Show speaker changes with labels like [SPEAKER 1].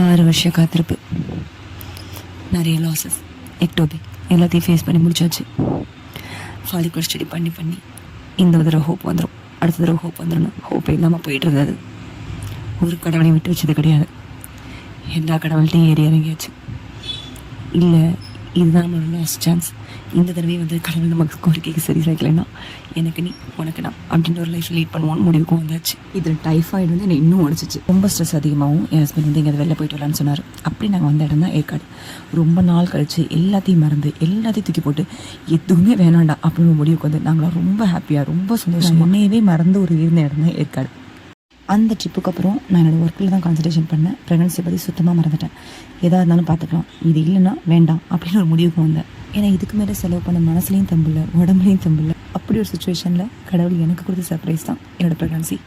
[SPEAKER 1] 6 வருஷ காத்திருப்பு, நிறைய லாஸஸ், எக்டோபிக் எல்லாத்தையும் ஃபேஸ் பண்ணி முடிச்சாச்சு. ஃபாலிகுலர் ஸ்டடி பண்ணி இந்த தடவை ஹோப் வந்துடும், அடுத்த தடவை ஹோப் வந்துடணும். ஹோப்பே இல்லாமல் போயிட்டு இருந்தது. ஒரு கடவுளையும் விட்டு வச்சது கிடையாது. எல்லா கடவுள்கிட்டையும் ஏறி இறங்கியாச்சு. இல்லை, இதுதான் நம்மளோட லாஸ்ட் சான்ஸ். இந்த தடவை கடவுள் நமக்கு கோரிக்கைக்கு சரி சேர்க்கலைன்னா எனக்கு நீ உனக்கு நான் அப்படின்ற ஒரு லைஃப் லீட் பண்ணுவோன்னு முடிவுக்கும் வந்தாச்சு. இதில் டைஃபாய்டு என்னை இன்னும் உடச்சிச்சு. ரொம்ப ஸ்ட்ரெஸ் அதிகமாகவும் என் ஹஸ்பண்ட் எங்கேயாவது வெளில போயிட்டு வரலான்னு சொன்னார். அப்படி நாங்கள் வந்த இடம் தான் ஏற்காடு. ரொம்ப நாள் கழித்து எல்லாத்தையும் மறந்து எல்லாத்தையும் தூக்கி போட்டு எதுவுமே வேணாண்டா அப்படின்னு முடிவுக்கு நாங்களாம் ரொம்ப ஹாப்பியாக ரொம்ப சந்தோஷம் என்னையவே மறந்து ஒரு இருந்த இடம் தான் ஏற்காடு. அந்த ட்ரிப்புக்கு அப்புறம் நான் என்னோடய ஒர்க்கில் தான் கான்சன்ட்ரேஷன் பண்ணேன். ப்ரெக்னன்சியை பற்றி சுத்தமாக மறந்துட்டேன். எதாக இருந்தாலும் பார்த்துக்கலாம், இது இல்லைன்னா வேண்டாம் அப்படின்னு ஒரு முடிவுக்கு வந்தேன். ஏன்னா இதுக்கு மேலே செலவு பண்ண மனசுலையும் தம்பில்லை, உடம்புலையும் தம்பில்லை. அப்படி ஒரு சுச்சுவேஷனில் கடவுள் எனக்கு கொடுத்த சர்ப்ரைஸ் தான் என்னோடய ப்ரெக்னன்சி.